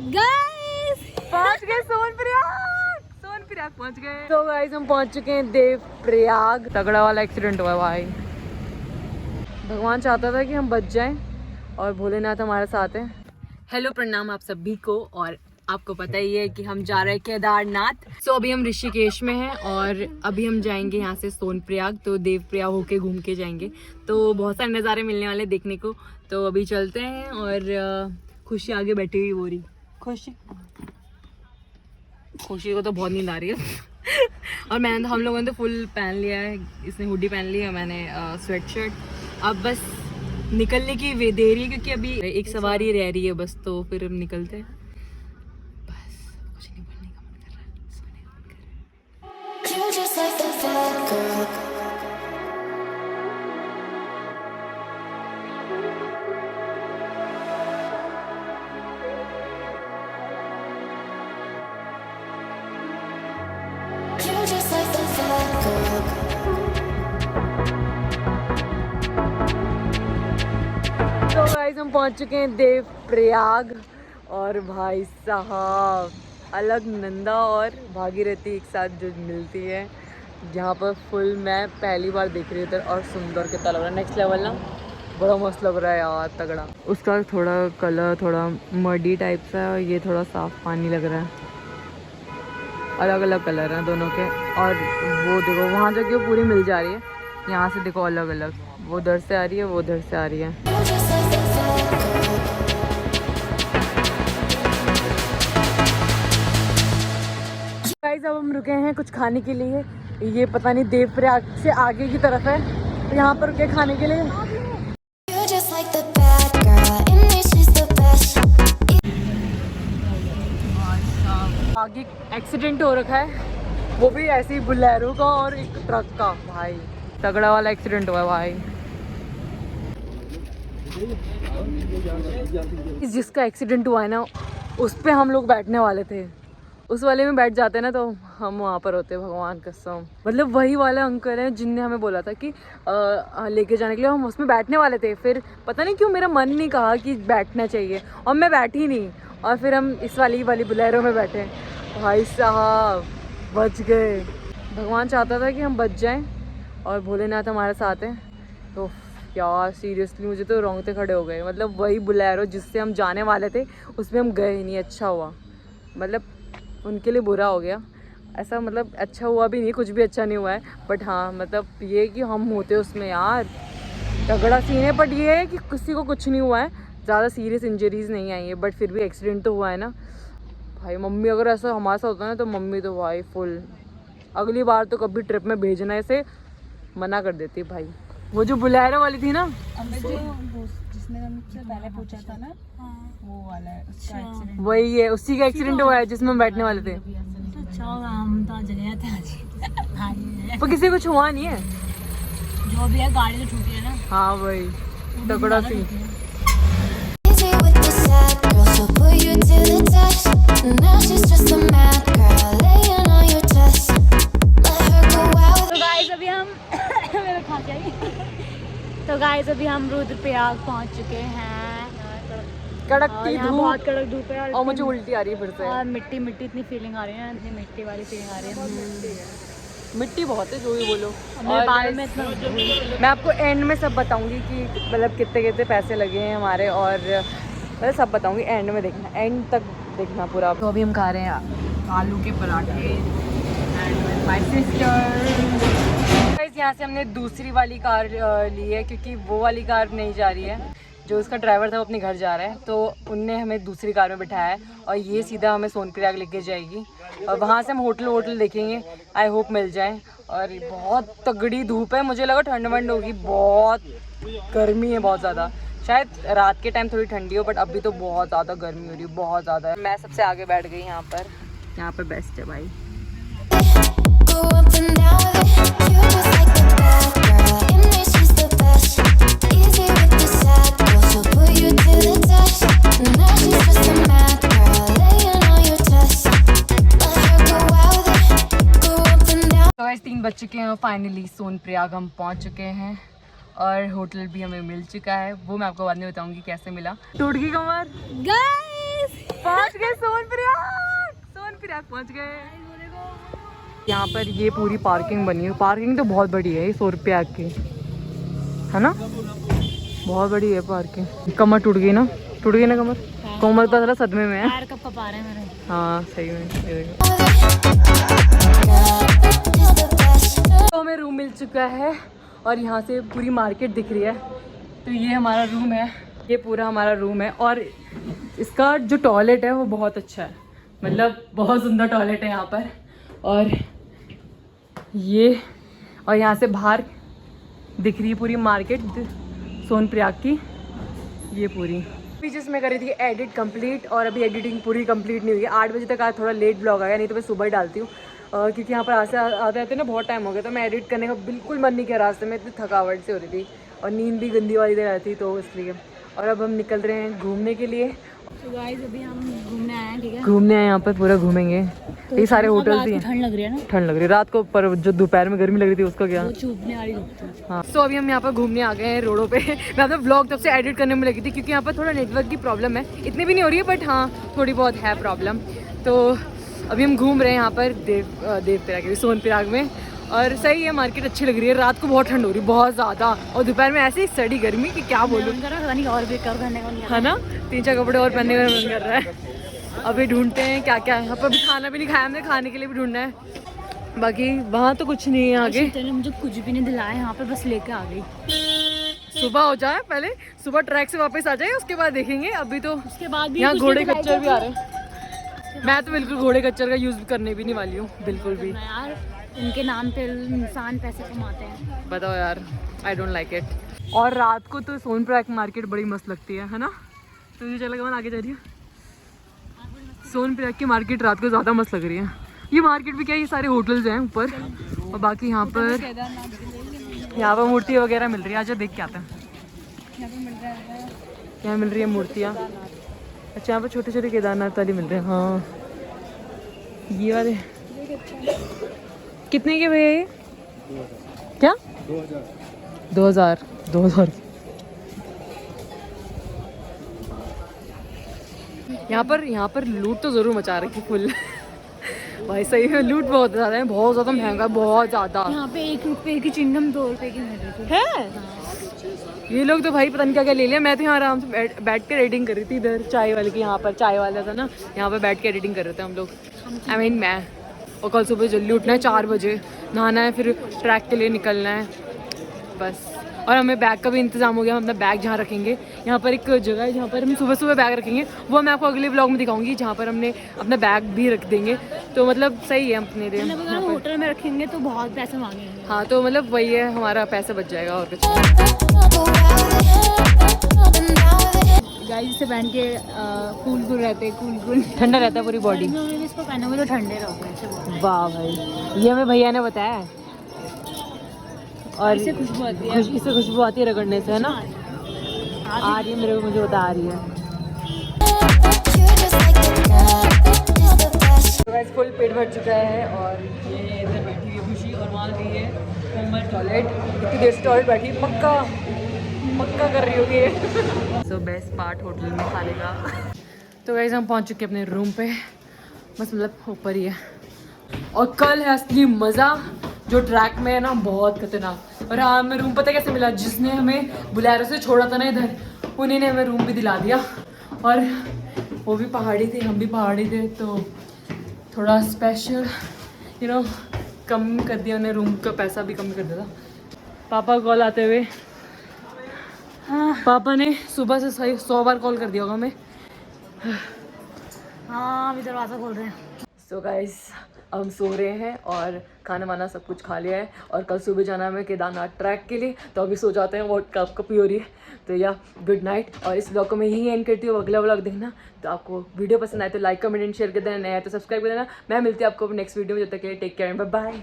Guys पहुंच गए सोनप्रयाग पहुंच गए। तो गाइस हम पहुंच चुके हैं देवप्रयाग। तगड़ा वाला एक्सीडेंट हुआ भाई। भगवान चाहता था कि हम बच जाएं और भोलेनाथ हमारे साथ हैं। हेलो प्रणाम आप सभी को। और आपको पता ही है कि हम जा रहे हैं केदारनाथ। सो अभी हम ऋषिकेश में हैं और अभी हम जाएंगे यहाँ से सोनप्रयाग। तो देवप्रयाग होके घूम के जाएंगे। तो बहुत सारे नज़ारे मिलने वाले देखने को। तो अभी चलते हैं। और खुशी आगे बैठी हुई हो रही। खुशी को तो बहुत नींद आ रही है। और मैंने हम लोगों ने तो फुल पहन लिया है। इसने हुडी पहन ली है, मैंने स्वेट शर्ट। अब बस निकलने की देरी है क्योंकि अभी एक सवारी रह रही है बस। तो फिर हम निकलते हैं। बस कुछ नहीं बोलने का मन कर रहा है, सोने का मन कर रहा है। तो गाइस हम पहुंच चुके हैं देवप्रयाग। और भाई साहब अलग नंदा और भागीरथी एक साथ जो मिलती है जहाँ पर फुल मैं पहली बार देख रही हूँ। और सुंदर कितना लग रहा है, नेक्स्ट लेवल ना। बड़ा मस्त लग रहा है यार, तगड़ा। उसका थोड़ा कलर थोड़ा मडी टाइप सा है और ये थोड़ा साफ पानी लग रहा है। अलग अलग कलर हैं दोनों के। और वो देखो वहाँ जगह पूरी मिल जा रही है। यहाँ से देखो अलग अलग, वो उधर से आ रही है, वो उधर से आ रही है। गाइस अब हम रुके हैं कुछ खाने के लिए। ये पता नहीं देवप्रयाग से आगे की तरफ है, तो यहाँ पर रुके खाने के लिए। आगे एक्सीडेंट हो रखा है, वो भी ऐसी बुलेरो का और एक ट्रक का। भाई तगड़ा वाला एक्सीडेंट हुआ है भाई। जिसका एक्सीडेंट हुआ है ना, उस पे हम लोग बैठने वाले थे। उस वाले में बैठ जाते ना तो हम वहाँ पर होते। भगवान कसम, मतलब वही वाले अंकल हैं जिनने हमें बोला था कि लेके जाने के लिए। हम उसमें बैठने वाले थे, फिर पता नहीं क्यों मेरा मन नहीं कहा कि बैठना चाहिए और मैं बैठी नहीं। और फिर हम इस वाली बुलेरो में बैठे। भाई साहब बच गए। भगवान चाहता था कि हम बच जाएं और भोलेनाथ हमारे साथ हैं। तो यार सीरियसली मुझे तो रोंगटे खड़े हो गए। मतलब वही बुलेरो जिससे हम जाने वाले थे उसमें हम गए ही नहीं। अच्छा हुआ, मतलब उनके लिए बुरा हो गया ऐसा। मतलब अच्छा हुआ भी नहीं, कुछ भी अच्छा नहीं हुआ है। बट हाँ मतलब ये कि हम होते उसमें यार, तगड़ा सीन है। बट ये है कि किसी को कुछ नहीं हुआ है, ज़्यादा सीरियस इंजरीज नहीं आई है। बट फिर भी एक्सीडेंट तो हुआ है ना भाई। मम्मी अगर ऐसा हमारे साथ होता है ना तो मम्मी तो भाई फुल, अगली बार तो कभी ट्रिप में भेजना ऐसे मना कर देती भाई। वो जो बुलेरो वाली थी ना, जिसने हमसे पहले पूछा था ना, वो वाला है, उसका एक्सीडेंट वही है, उसी का एक्सीडेंट हुआ है जिसमें हम बैठने वाले थे। अच्छा हम तो चले जाते हैं। पर किसी कुछ हुआ नहीं है, जो भी है गाड़ी तो छूटी है ना। हाँ वही तगड़ा सीन। तो गाइस अभी हम रुद्रप्रयाग पहुंच चुके हैं। कड़कती धूप, बहुत कड़क धूप है और मुझे उल्टी आ रही है फिर से। और मिट्टी मिट्टी इतनी फीलिंग आ रही है ना, इतनी मिट्टी वाली फीलिंग आ रही है। मिट्टी बहुत है जो भी बोलो। मेरे बाल में इतना मैं आपको एंड में सब बताऊंगी कि मतलब कितने कितने पैसे लगे हैं हमारे। और मतलब सब बताऊंगी एंड में, देखना एंड तक देखना पूरा। तो अभी हम खा रहे हैं आलू के पराठे एंड माय सिस्टर। यहाँ से हमने दूसरी वाली कार ली है क्योंकि वो वाली कार नहीं जा रही है। जो उसका ड्राइवर था वो अपने घर जा रहा है, तो उनने हमें दूसरी कार में बिठाया है। और ये सीधा हमें सोनप्रयाग लेके जाएगी और वहाँ से हम होटल देखेंगे। आई होप मिल जाए। और बहुत तगड़ी धूप है, मुझे लगा ठंड वंड होगी। बहुत गर्मी है, बहुत ज़्यादा। शायद रात के टाइम थोड़ी ठंडी हो, बट अभी तो बहुत ज़्यादा गर्मी हो रही है, बहुत ज़्यादा। मैं सबसे आगे बैठ गई यहाँ पर बेस्ट है भाई। तो 3 बज चुके हैं और फाइनली सोनप्रयाग हम पहुंच चुके हैं। और होटल भी हमें मिल चुका है, वो मैं आपको बाद में बताऊंगी कैसे मिला। टूट गई कमर, गाइस पहुंच गए पहुंच गए। यहाँ पर ये पूरी पार्किंग बनी है। पार्किंग तो बहुत बड़ी है, ये 100 रुपये की है ना, बहुत बड़ी है पार्किंग। कमर टूट गई ना कमर। कोमल तो थोड़ा सदमे में है। पैर कब कपा रहे हैं मेरे। हाँ सही में। ये देखो तो हमें रूम मिल चुका है और यहाँ से पूरी मार्केट दिख रही है। तो ये हमारा रूम है, ये पूरा हमारा रूम है। और इसका जो टॉयलेट है वो बहुत अच्छा है, मतलब बहुत सुंदर टॉयलेट है यहाँ पर। और ये और यहाँ से बाहर दिख रही है पूरी मार्केट सोनप्रयाग की, ये पूरी। अभी जिसमें करी थी एडिट कंप्लीट और अभी एडिटिंग पूरी कंप्लीट नहीं हुई है। 8 बजे तक आज थोड़ा लेट ब्लॉग आया, नहीं तो मैं सुबह ही डालती हूँ क्योंकि यहाँ पर आते आते ना बहुत टाइम हो गया। तो मैं एडिट करने का बिल्कुल मन नहीं किया, रास्ते में इतनी थकावट से हो रही थी और नींद भी गंदी वाली दे रही थी, तो इसलिए। और अब हम निकल रहे हैं घूमने के लिए। तो गाइस अभी हम घूमने आए हैं, ठीक है, घूमने आए यहाँ पर पूरा घूमेंगे। तो ये सारे होटल्स ही हैं। ठंड लग रही है ना, ठंड लग रही है रात को, पर जो दोपहर में गर्मी लग रही थी उसका क्या। वो चुभने वाली लगती है। हाँ तो अभी हम यहाँ पर घूमने आ गए हैं रोडों पे। मैं अपना व्लॉग तब से एडिट करने में लगी थी क्योंकि यहाँ पर थोड़ा नेटवर्क की प्रॉब्लम है, इतनी भी नहीं हो रही है बट हाँ थोड़ी बहुत है प्रॉब्लम। तो अभी हम घूम रहे हैं यहाँ पर देवप्रयाग सोनप्रयाग में। और सही है, मार्केट अच्छी लग रही है। रात को बहुत ठंड हो रही है, बहुत ज़्यादा, और दोपहर में ऐसी सड़ी गर्मी कि क्या बोलूँ, और भी कर करने का है ना। 3-4 कपड़े और पहनने का मन कर रहा है। अभी ढूंढते हैं क्या क्या है यहाँ पर। अभी खाना भी नहीं खाया हमने, खाने के लिए भी ढूंढना है। बाकी वहाँ तो कुछ नहीं है आगे। मुझे कुछ भी नहीं दिलाया यहाँ पे, बस लेके आ गई। सुबह हो जाए, पहले सुबह ट्रैक से वापस आ जाए, उसके बाद देखेंगे। अभी तो उसके बाद भी यहाँ घोड़े खच्चर भी आ रहे हैं। मैं तो बिल्कुल घोड़े खच्चर का यूज़ करने भी नहीं वाली हूँ, बिल्कुल भी। यार इनके नाम पे इंसान पैसे कमाते हैं, बताओ यार, आई डोंट लाइक इट। और रात को तो सोनप्रयाग मार्केट बड़ी मस्त लगती है ना। तो मुझे चला आगे जा रही है। सोनप्रयाग की मार्केट रात को ज़्यादा मस्त लग रही है। ये मार्केट भी क्या है, ये सारे होटल्स हैं ऊपर, और बाकी यहाँ पर मूर्ति वगैरह मिल रही है। आजा देख के आते हैं। यहाँ मिल रही है मूर्तियाँ। अच्छा यहाँ पर छोटे छोटे केदारनाथ वाली मिल रहे हैं। हाँ ये वाले कितने के भैया ये? क्या 2000 यहाँ पर लूट तो जरूर मचा रखी फुल। भाई सही में लूट बहुत ज़्यादा है, बहुत ज़्यादा महंगा, बहुत ज़्यादा। यहाँ पे 1 रुपए की चिंगम 2 रुपए की मिल रही थी। है ये लोग तो भाई पता नहीं क्या क्या ले लिया। मैं तो यहाँ आराम से बैठ कर एडिटिंग कर रही थी इधर चाय वाले की। यहाँ पर चाय वाला था ना, यहाँ पर बैठ के एडिटिंग कर रहे थे हम लोग। मैं और कल सुबह जल्दी उठना है 4 बजे, नहाना है, फिर ट्रैक के लिए निकलना है बस। और हमें बैग का भी इंतजाम हो गया। हम अपना बैग जहाँ रखेंगे, यहाँ पर एक जगह है जहाँ पर हम सुबह सुबह बैग रखेंगे, वो मैं आपको अगले व्लॉग में दिखाऊंगी, जहाँ पर हमने अपना बैग भी रख देंगे। तो मतलब सही है अपने लिए। अगर होटल में रखेंगे तो बहुत पैसे मांगेंगे। हाँ तो मतलब वही है, हमारा पैसा बच जाएगा और कुछ। गाइस से पहन के कूल रहते, कूल ठंडा रहता है पूरी बॉडी। इसको पहनोगे तो ठंडे रहोगे। वाह भाई, ये हमें भैया ने बताया। और इससे खुशबू आती है, इससे खुशबू आती है रगड़ने से, है ना। आ रही है मेरे को, मुझे बता आ रही है। तो गाइस फुल पेट भर चुका है और ये इधर बैठी हुई है खुशी, और वहाँ गई है कोमल टॉयलेट। इतनी देर से टॉयलेट बैठी, पक्का कर रही होगी। सो बेस्ट पार्ट होटल में खाने का। तो गाइस हम पहुँच चुके हैं अपने रूम पे, बस मतलब ऊपर ही है। और कल है असली मज़ा, जो ट्रैक में है ना, बहुत खतरनाक। और हाँ हमें रूम पता कैसे मिला, जिसने हमें बुलेरो से छोड़ा था ना इधर, उन्हीं ने हमें रूम भी दिला दिया। और वो भी पहाड़ी थे, हम भी पहाड़ी थे, तो थोड़ा स्पेशल कम कर दिया उन्हें, रूम का पैसा भी कम कर दिया था। पापा कॉल आते हुए, हाँ पापा ने सुबह से सही 100 बार कॉल कर दिया होगा हमें। हाँ अभी दरवाज़ा खोल रहे हैं। सो गाइस हम सो रहे हैं और खाना वाना सब कुछ खा लिया है। और कल सुबह जाना है हमें केदारनाथ ट्रैक के लिए, तो अभी सो जाते हैं, बहुत कप ही हो रही है। तो या गुड नाइट। और इस ब्लॉग को मैं यही एंड करती हूँ, अगला ब्लॉग देखना। तो आपको वीडियो पसंद आए तो लाइक कमेंट एंड शेयर कर देना, नया है तो सब्सक्राइब कर देना। मैं मिलती हूँ आपको नेक्स्ट वीडियो में, जब तक के लिए टेक केयर, बाय बाय।